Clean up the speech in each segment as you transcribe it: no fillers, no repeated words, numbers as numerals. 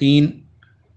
3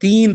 3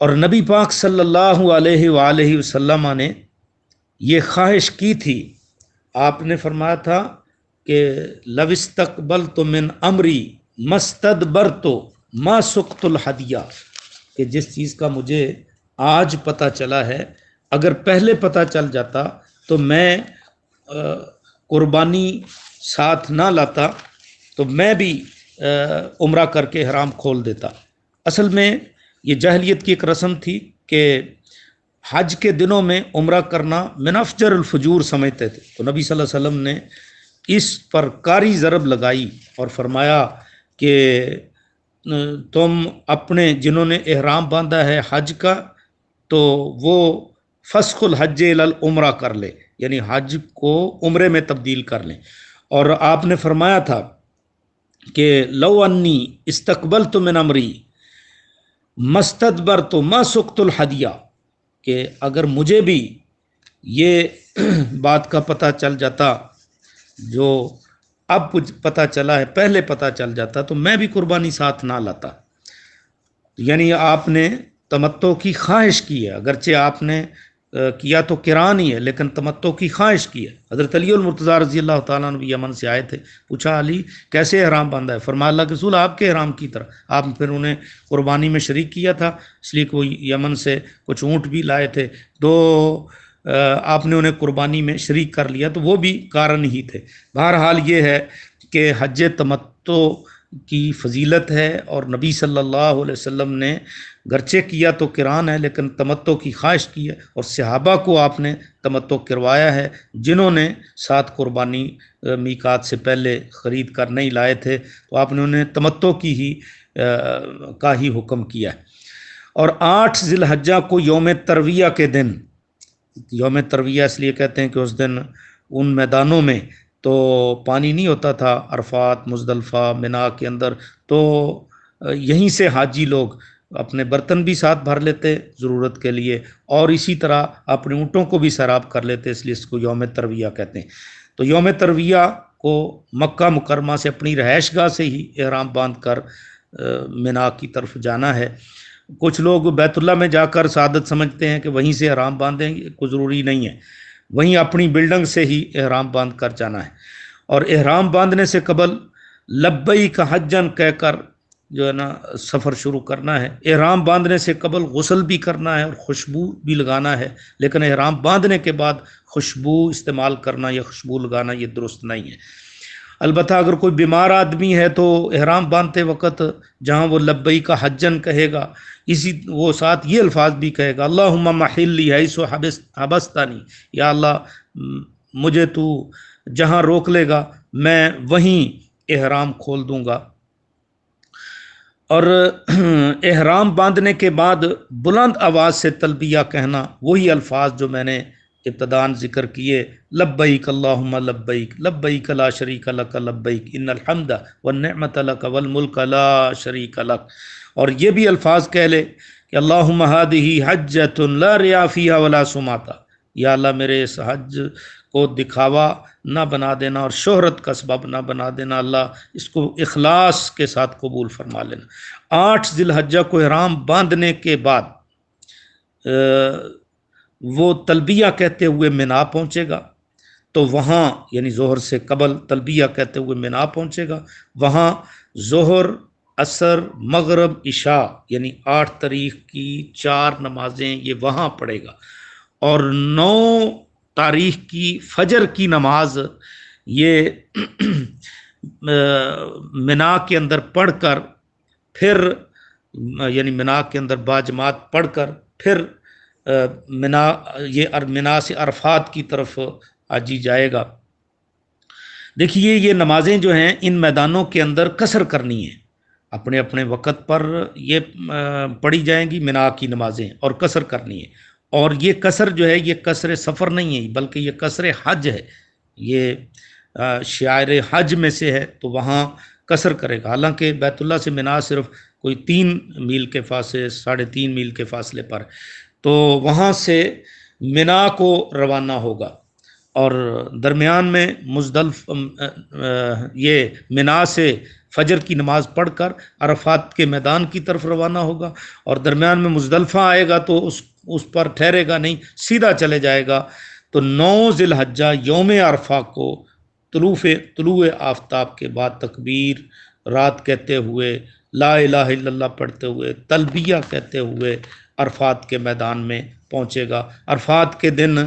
اور نبی پاک صلی اللہ علیہ وآلہ وسلم نے یہ خواہش کی تھی، آپ نے فرمایا تھا کہ لو استقبلت من امری مستدبرت ما سقت الہدیہ، کہ جس چیز کا مجھے آج پتہ چلا ہے اگر پہلے پتہ چل جاتا تو میں قربانی ساتھ نہ لاتا تو میں بھی عمرہ کر کے احرام کھول دیتا۔ اصل میں یہ جاہلیت کی ایک رسم تھی کہ حج کے دنوں میں عمرہ کرنا من افجر الفجور سمجھتے تھے، تو نبی صلی اللہ علیہ وسلم نے اس پر کاری ضرب لگائی اور فرمایا کہ تم اپنے جنہوں نے احرام باندھا ہے حج کا تو وہ فسخ الحج الی العمرہ کر لے، یعنی حج کو عمرے میں تبدیل کر لیں۔ اور آپ نے فرمایا تھا کہ لو انی استقبلت من امری مستدبرت ما سقت الہدیہ، کہ اگر مجھے بھی یہ بات کا پتہ چل جاتا جو اب کچھ پتہ چلا ہے، پہلے پتہ چل جاتا تو میں بھی قربانی ساتھ نہ لاتا۔ یعنی آپ نے تمتع کی خواہش کی ہے، اگرچہ آپ نے کیا تو قران ہی ہے لیکن تمتع کی خواہش کی ہے۔ حضرت علی المرتضیٰ رضی اللہ تعالیٰ عنہ یمن سے آئے تھے، پوچھا علی کیسے احرام باندھا ہے؟ فرمایا اللہ کے رسول آپ کے احرام کی طرح۔ آپ پھر انہیں قربانی میں شریک کیا تھا، اس لیے کوئی یمن سے کچھ اونٹ بھی لائے تھے تو آپ نے انہیں قربانی میں شریک کر لیا، تو وہ بھی کارن ہی تھے۔ بہرحال یہ ہے کہ حج تمتع کی فضیلت ہے، اور نبی صلی اللہ علیہ وسلم نے گرچہ کیا تو قران ہے لیکن تمتع کی خواہش کی ہے، اور صحابہ کو آپ نے تمتع کروایا ہے جنہوں نے ساتھ قربانی میقات سے پہلے خرید کر نہیں لائے تھے، تو آپ نے انہیں تمتع کی کا ہی حکم کیا ہے۔ اور 8 ذی الحجہ کو یوم ترویہ کے دن، یوم ترویہ اس لیے کہتے ہیں کہ اس دن ان میدانوں میں تو پانی نہیں ہوتا تھا، عرفات مزدلفہ منا کے اندر، تو یہیں سے حاجی لوگ اپنے برتن بھی ساتھ بھر لیتے ضرورت کے لیے، اور اسی طرح اپنے اونٹوں کو بھی سیراب کر لیتے، اس لیے اس کو یوم ترویہ کہتے ہیں۔ تو یوم ترویہ کو مکہ مکرمہ سے اپنی رہائش گاہ سے ہی احرام باندھ کر منا کی طرف جانا ہے۔ کچھ لوگ بیت اللہ میں جا کر سعادت سمجھتے ہیں کہ وہیں سے احرام باندھیں، کوئی ضروری نہیں ہے، وہیں اپنی بلڈنگ سے ہی احرام باندھ کر جانا ہے۔ اور احرام باندھنے سے قبل لبیک حجن کہہ کر جو ہے نا سفر شروع کرنا ہے۔ احرام باندھنے سے قبل غسل بھی کرنا ہے اور خوشبو بھی لگانا ہے، لیکن احرام باندھنے کے بعد خوشبو استعمال کرنا یا خوشبو لگانا یہ درست نہیں ہے۔ البتہ اگر کوئی بیمار آدمی ہے تو احرام باندھتے وقت جہاں وہ لبیک حجن کہے گا، اسی وہ ساتھ یہ الفاظ بھی کہے گا اللہم محلی حیث حبستانی، یا اللہ مجھے تو جہاں روک لے گا میں وہیں احرام کھول دوں گا۔ اور احرام باندھنے کے بعد بلند آواز سے تلبیہ کہنا، وہی الفاظ جو میں نے ابتداً ذکر کیے، لبیک اللہم لبیک لبیک لا شریک لک لبیک ان الحمد والنعمت لک والملک لا شریک لک۔ اور یہ بھی الفاظ کہہ لے کہ اللہم ہذہ حجۃ لا ریا فیہا ولا سمعۃ، یا اللہ میرے اس حج کو دکھاوا نہ بنا دینا اور شہرت کا سبب نہ بنا دینا، اللہ اس کو اخلاص کے ساتھ قبول فرما لینا۔ 8 ذی الحجہ کو احرام باندھنے کے بعد وہ تلبیہ کہتے ہوئے منا پہنچے گا، تو وہاں یعنی ظہر سے قبل تلبیہ کہتے ہوئے منا پہنچے گا، وہاں ظہر عصر مغرب عشاء یعنی 8 تاریخ کی 4 نمازیں یہ وہاں پڑھے گا، اور 9 تاریخ کی فجر کی نماز یہ منا کے اندر پڑھ کر پھر یعنی منا کے اندر باجماعت پڑھ کر پھر منا سے عرفات کی طرف آجی جائے گا۔ دیکھیے یہ نمازیں جو ہیں ان میدانوں کے اندر قصر کرنی ہے، اپنے اپنے وقت پر یہ پڑھی جائیں گی منا کی نمازیں اور قصر کرنی ہے، اور یہ قصر جو ہے یہ قصر سفر نہیں ہے بلکہ یہ قصر حج ہے، یہ شعائر حج میں سے ہے، تو وہاں قصر کرے گا۔ حالانکہ بیت اللہ سے منا صرف کوئی 3 میل کے فاصلے 3.5 میل کے فاصلے پر، تو وہاں سے منا کو روانہ ہوگا، اور درمیان میں مزدلف یہ منا سے فجر کی نماز پڑھ کر عرفات کے میدان کی طرف روانہ ہوگا، اور درمیان میں مزدلفہ آئے گا تو اس پر ٹھہرے گا نہیں، سیدھا چلے جائے گا۔ تو 9 ذی الحجہ یوم عرفہ کو طلوع آفتاب کے بعد تکبیر رات کہتے ہوئے، لا الہ الا اللہ پڑھتے ہوئے، تلبیہ کہتے ہوئے عرفات کے میدان میں پہنچے گا۔ عرفات کے دن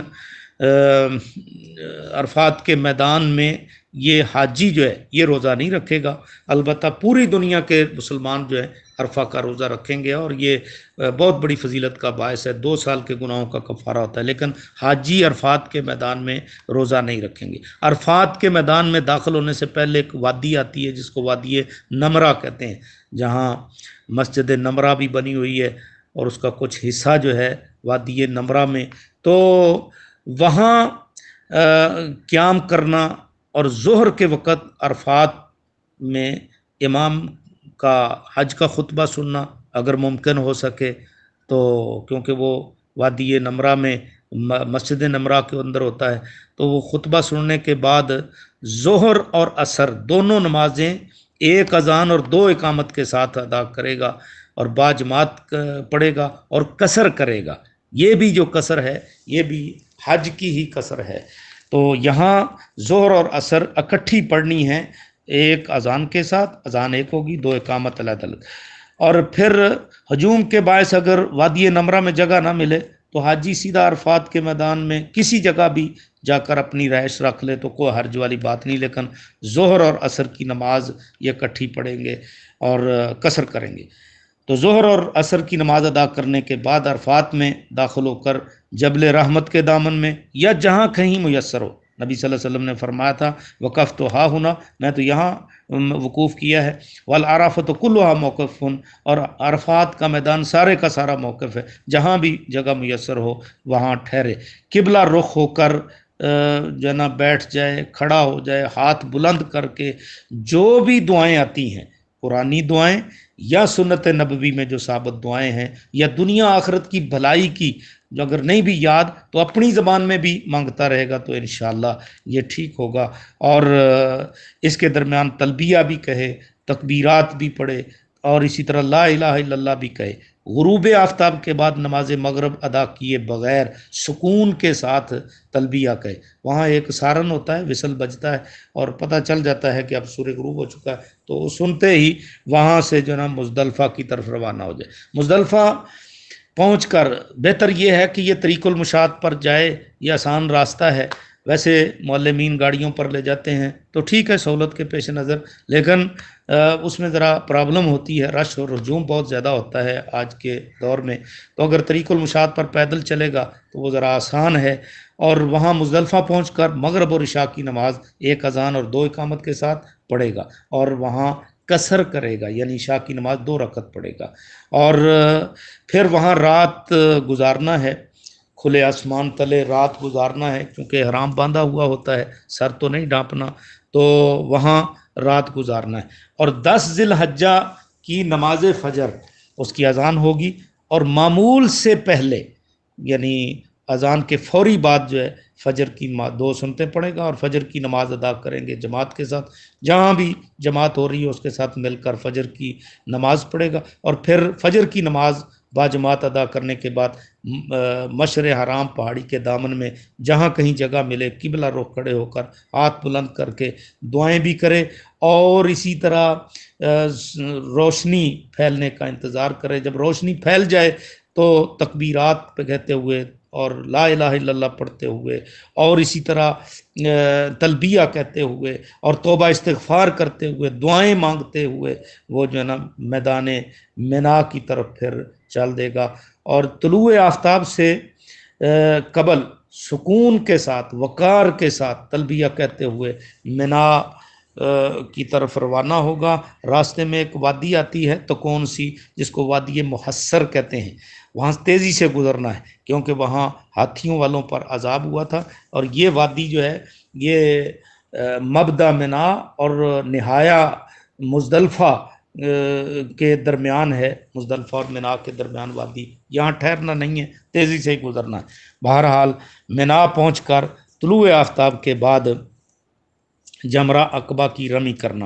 عرفات کے میدان میں یہ حاجی جو ہے یہ روزہ نہیں رکھے گا، البتہ پوری دنیا کے مسلمان جو ہے عرفہ کا روزہ رکھیں گے، اور یہ بہت بڑی فضیلت کا باعث ہے، 2 سال کے گناہوں کا کفارہ ہوتا ہے، لیکن حاجی عرفات کے میدان میں روزہ نہیں رکھیں گے۔ عرفات کے میدان میں داخل ہونے سے پہلے ایک وادی آتی ہے جس کو وادی نمرہ کہتے ہیں، جہاں مسجد نمرہ بھی بنی ہوئی ہے، اور اس کا کچھ حصہ جو ہے وادی نمرہ میں، تو وہاں قیام کرنا اور ظہر کے وقت عرفات میں امام کا حج کا خطبہ سننا اگر ممکن ہو سکے تو، کیونکہ وہ وادی نمرہ میں مسجد نمرہ کے اندر ہوتا ہے، تو وہ خطبہ سننے کے بعد ظہر اور عصر دونوں نمازیں ایک اذان اور 2 اقامت کے ساتھ ادا کرے گا، اور باجماعت پڑھے گا اور قصر کرے گا۔ یہ بھی جو قصر ہے یہ بھی حج کی ہی قصر ہے۔ تو یہاں ظہر اور عصر اکٹھی پڑھنی ہے، ایک اذان کے ساتھ، اذان ایک ہوگی، 2 اقامت علیحدہ الگ۔ اور پھر ہجوم کے باعث اگر وادی نمرہ میں جگہ نہ ملے تو حاجی سیدھا عرفات کے میدان میں کسی جگہ بھی جا کر اپنی رہائش رکھ لے تو کوئی حرج والی بات نہیں، لیکن ظہر اور عصر کی نماز یہ اکٹھی پڑھیں گے اور قصر کریں گے۔ تو ظہر اور عصر کی نماز ادا کرنے کے بعد عرفات میں داخل ہو کر جبل رحمت کے دامن میں یا جہاں کہیں میسر ہو، نبی صلی اللہ علیہ وسلم نے فرمایا تھا وقفت ہا ہونا، میں تو یہاں وقوف کیا ہے، والعرفۃ کلھا موقف، اور عرفات کا میدان سارے کا سارا موقف ہے، جہاں بھی جگہ میسر ہو وہاں ٹھہرے، قبلہ رخ ہو کر جو بیٹھ جائے، کھڑا ہو جائے، ہاتھ بلند کر کے جو بھی دعائیں آتی ہیں، قرآنی دعائیں یا سنت نبوی میں جو ثابت دعائیں ہیں، یا دنیا آخرت کی بھلائی کی جو اگر نہیں بھی یاد تو اپنی زبان میں بھی مانگتا رہے گا تو انشاءاللہ یہ ٹھیک ہوگا۔ اور اس کے درمیان تلبیہ بھی کہے، تکبیرات بھی پڑھے، اور اسی طرح لا الہ الا اللہ بھی کہے۔ غروب آفتاب کے بعد نماز مغرب ادا کیے بغیر سکون کے ساتھ تلبیہ کہے، وہاں ایک سارن ہوتا ہے، وصل بجتا ہے اور پتہ چل جاتا ہے کہ اب سورج غروب ہو چکا ہے، تو سنتے ہی وہاں سے جو نا مزدلفہ کی طرف روانہ ہو جائے۔ مزدلفہ پہنچ کر بہتر یہ ہے کہ یہ طریق المشاۃ پر جائے، یہ آسان راستہ ہے، ویسے معلمین گاڑیوں پر لے جاتے ہیں تو ٹھیک ہے سہولت کے پیش نظر، لیکن اس میں ذرا پرابلم ہوتی ہے، رش اور ہجوم بہت زیادہ ہوتا ہے آج کے دور میں، تو اگر طریق المشاۃ پر پیدل چلے گا تو وہ ذرا آسان ہے۔ اور وہاں مزدلفہ پہنچ کر مغرب اور عشاء کی نماز ایک اذان اور 2 اقامت کے ساتھ پڑھے گا، اور وہاں قصر کرے گا، یعنی عشاء کی نماز 2 رکعت پڑھے گا، اور پھر وہاں رات گزارنا ہے، کھلے آسمان تلے رات گزارنا ہے، کیونکہ احرام باندھا ہوا ہوتا ہے، سر تو نہیں ڈھانپنا، تو وہاں رات گزارنا ہے۔ اور 10 ذی الحجہ کی نماز فجر اس کی اذان ہوگی، اور معمول سے پہلے یعنی اذان کے فوری بعد جو ہے فجر کی 2 سنتیں پڑھے گا، اور فجر کی نماز ادا کریں گے جماعت کے ساتھ، جہاں بھی جماعت ہو رہی ہے اس کے ساتھ مل کر فجر کی نماز پڑھے گا، اور پھر فجر کی نماز باجماعت ادا کرنے کے بعد مشعر حرام پہاڑی کے دامن میں جہاں کہیں جگہ ملے قبلہ رخ کھڑے ہو کر ہاتھ بلند کر کے دعائیں بھی کرے، اور اسی طرح روشنی پھیلنے کا انتظار کرے۔ جب روشنی پھیل جائے تو تکبیرات پہ کہتے ہوئے اور لا الہ الا اللہ پڑھتے ہوئے، اور اسی طرح تلبیہ کہتے ہوئے اور توبہ استغفار کرتے ہوئے، دعائیں مانگتے ہوئے وہ جو ہے نا میدان منا کی طرف پھر چل دے گا، اور طلوع آفتاب سے قبل سکون کے ساتھ وقار کے ساتھ تلبیہ کہتے ہوئے منا کی طرف روانہ ہوگا۔ راستے میں ایک وادی آتی ہے تو کون سی، جس کو وادی محصر کہتے ہیں، وہاں تیزی سے گزرنا ہے کیونکہ وہاں ہاتھیوں والوں پر عذاب ہوا تھا، اور یہ وادی جو ہے یہ مبدا منا اور نہایا مزدلفہ کے درمیان ہے، مزدلفہ اور منا کے درمیان وادی، یہاں ٹھہرنا نہیں ہے، تیزی سے ہی گزرنا ہے۔ بہرحال منا پہنچ کر طلوع آفتاب کے بعد جمرہ عقبہ کی رمی کرنا،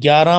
11,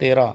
13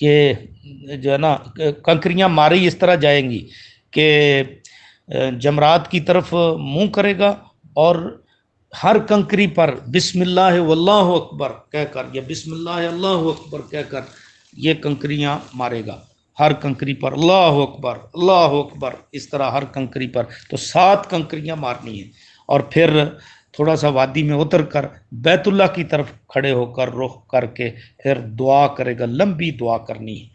کہ جو ہے نا کنکریاں ماری اس طرح جائیں گی کہ جمرات کی طرف منہ کرے گا اور ہر کنکری پر بسم اللہ واللہ اکبر کہہ کر یا بسم اللہ اللہ اکبر کہہ کر یہ کنکریاں مارے گا، ہر کنکری پر اللہ اکبر اس طرح ہر کنکری پر، تو 7 کنکریاں مارنی ہیں، اور پھر تھوڑا سا وادی میں اتر کر بیت اللہ کی طرف کھڑے ہو کر رخ کر کے پھر دعا کرے گا، لمبی دعا کرنی ہے،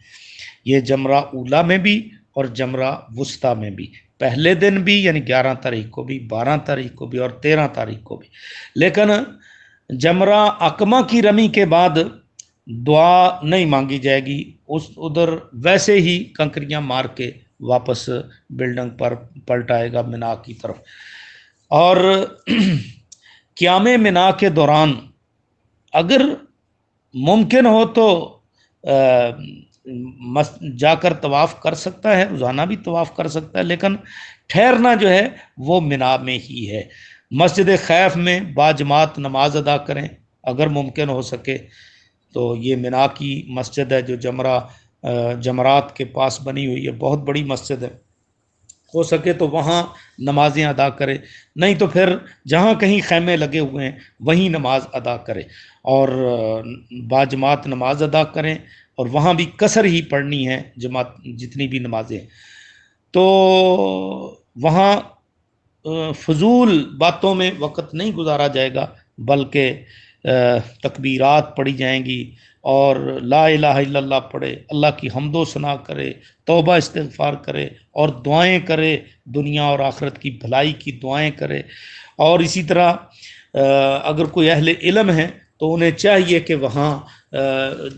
یہ جمرہ اولا میں بھی اور جمرہ وسطیٰ میں بھی، پہلے دن بھی یعنی 11 تاریخ کو بھی، 12 تاریخ کو بھی اور 13 تاریخ کو بھی۔ لیکن جمرہ عقبہ کی رمی کے بعد دعا نہیں مانگی جائے گی، ادھر ویسے ہی کنکریاں مار کے واپس بلڈنگ پر پلٹ آئے گا منا کی طرف۔ اور قیام منا کے دوران اگر ممکن ہو تو جا کر طواف کر سکتا ہے، روزانہ بھی طواف کر سکتا ہے، لیکن ٹھہرنا جو ہے وہ منا میں ہی ہے۔ مسجد خیف میں باجماعت نماز ادا کریں اگر ممکن ہو سکے، تو یہ منا کی مسجد ہے جو جمرات کے پاس بنی ہوئی ہے، بہت بڑی مسجد ہے، ہو سکے تو وہاں نمازیں ادا کرے، نہیں تو پھر جہاں کہیں خیمے لگے ہوئے ہیں وہیں نماز ادا کرے، اور باجماعت نماز ادا کریں، اور وہاں بھی قصر ہی پڑھنی ہے جماعت جتنی بھی نمازیں، تو وہاں فضول باتوں میں وقت نہیں گزارا جائے گا، بلکہ تکبیرات پڑھی جائیں گی اور لا الہ الا اللہ پڑھے، اللہ کی حمد و ثنا کرے، توبہ استغفار کرے اور دعائیں کرے، دنیا اور آخرت کی بھلائی کی دعائیں کرے۔ اور اسی طرح اگر کوئی اہل علم ہے تو انہیں چاہیے کہ وہاں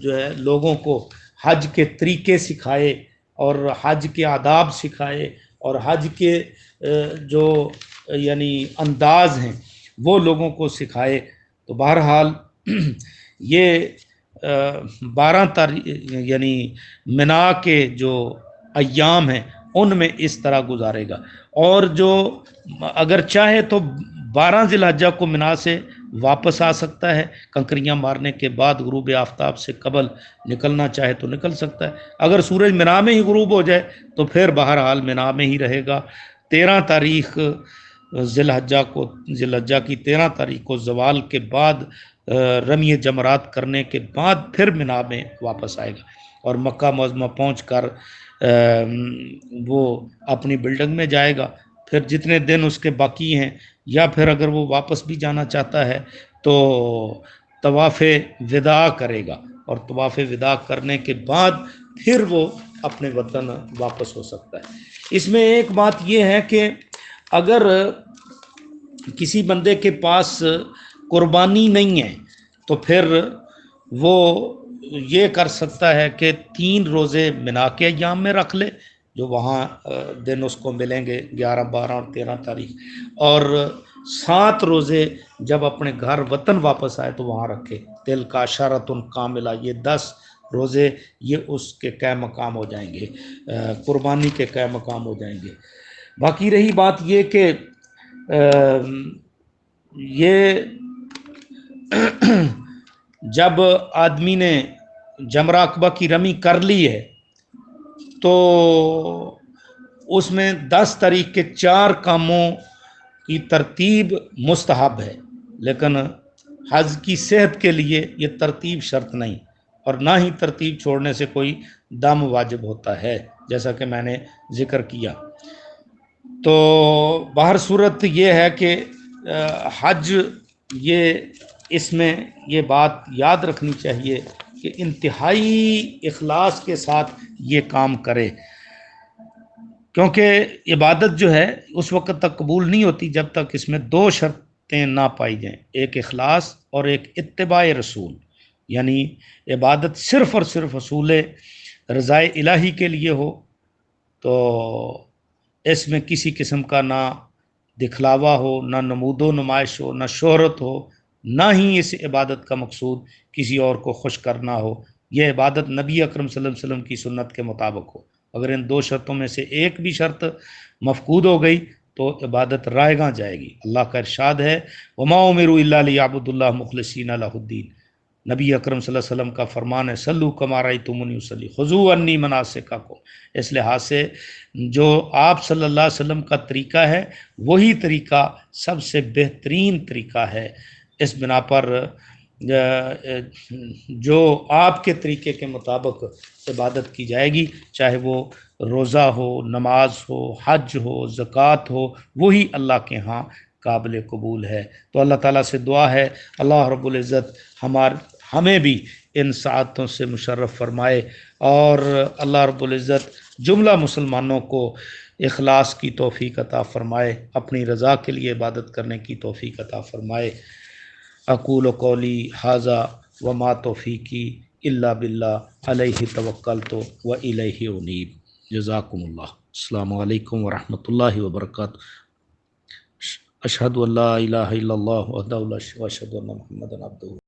جو ہے لوگوں کو حج کے طریقے سکھائے اور حج کے آداب سکھائے اور حج کے جو یعنی انداز ہیں وہ لوگوں کو سکھائے۔ تو بہرحال یہ 12 تاریخ یعنی منا کے جو ایام ہیں ان میں اس طرح گزارے گا، اور جو اگر چاہے تو 12 ذی الحجہ کو منا سے واپس آ سکتا ہے، کنکریاں مارنے کے بعد غروب آفتاب سے قبل نکلنا چاہے تو نکل سکتا ہے، اگر سورج منا میں ہی غروب ہو جائے تو پھر بہرحال منا میں ہی رہے گا۔ 13 تاریخ ذی الحجہ کی 13 تاریخ کو زوال کے بعد رمی جمرات کرنے کے بعد پھر منا میں واپس آئے گا، اور مکہ معظمہ پہنچ کر وہ اپنی بلڈنگ میں جائے گا، پھر جتنے دن اس کے باقی ہیں، یا پھر اگر وہ واپس بھی جانا چاہتا ہے تو طواف وداع کرے گا، اور طواف وداع کرنے کے بعد پھر وہ اپنے وطن واپس ہو سکتا ہے۔ اس میں ایک بات یہ ہے کہ اگر کسی بندے کے پاس قربانی نہیں ہے تو پھر وہ یہ کر سکتا ہے کہ 3 روزے منا کے ایام میں رکھ لے، جو وہاں دن اس کو ملیں گے 11، 12 اور 13 تاریخ، اور 7 روزے جب اپنے گھر وطن واپس آئے تو وہاں رکھے، دل کا شرط کاملہ، یہ 10 روزے یہ اس کے قے مقام ہو جائیں گے، قربانی کے قے مقام ہو جائیں گے۔ باقی رہی بات یہ کہ یہ جب آدمی نے جمرہ عقبہ کی رمی کر لی ہے تو اس میں 10 تاریخ کے 4 کاموں کی ترتیب مستحب ہے، لیکن حج کی صحت کے لیے یہ ترتیب شرط نہیں، اور نہ ہی ترتیب چھوڑنے سے کوئی دم واجب ہوتا ہے، جیسا کہ میں نے ذکر کیا۔ تو باہر صورت یہ ہے کہ حج یہ اس میں یہ بات یاد رکھنی چاہیے کہ انتہائی اخلاص کے ساتھ یہ کام کرے، کیونکہ عبادت جو ہے اس وقت تک قبول نہیں ہوتی جب تک اس میں 2 شرطیں نہ پائی جائیں، ایک اخلاص اور ایک اتباع رسول، یعنی عبادت صرف اور صرف حصول رضائے الہی کے لیے ہو، تو اس میں کسی قسم کا نہ دکھلاوا ہو، نہ نمود و نمائش ہو، نہ شہرت ہو، نہ ہی اس عبادت کا مقصود کسی اور کو خوش کرنا ہو، یہ عبادت نبی اکرم صلی اللہ علیہ وسلم کی سنت کے مطابق ہو۔ اگر ان 2 شرطوں میں سے ایک بھی شرط مفقود ہو گئی تو عبادت رائے گاں جائے گی۔ اللہ کا ارشاد ہے وَمَا أُمِرُوا إِلَّا لِيَعْبُدُوا اللَّهَ مُخْلِصِينَ لَهُ الدِّينَ، نبی اکرم صلی اللہ علیہ وسلم کا فرمان ہے سلو کما رأیتمونی اصلی خذوا عنی مناسککم، اس لحاظ سے جو آپ صلی اللہ علیہ وسلم کا طریقہ ہے وہی طریقہ سب سے بہترین طریقہ ہے۔ اس بنا پر جو آپ کے طریقے کے مطابق عبادت کی جائے گی، چاہے وہ روزہ ہو، نماز ہو، حج ہو، زکوٰۃ ہو، وہی اللہ کے ہاں قابل قبول ہے۔ تو اللہ تعالیٰ سے دعا ہے اللہ رب العزت ہمیں بھی ان سعادتوں سے مشرف فرمائے، اور اللہ رب العزت جملہ مسلمانوں کو اخلاص کی توفیق عطا فرمائے، اپنی رضا کے لیے عبادت کرنے کی توفیق عطا فرمائے۔ اقول قولی ھذا وما توفیقی الا باللہ علیہ توکلت و الیہ انیب۔ جزاکم اللہ۔ السلام علیکم ورحمۃ اللہ وبرکاتہ۔ اشہد ان لا الہ الا اللہ وحدہ لا شریک لہ واشہد ان محمدا عبدہ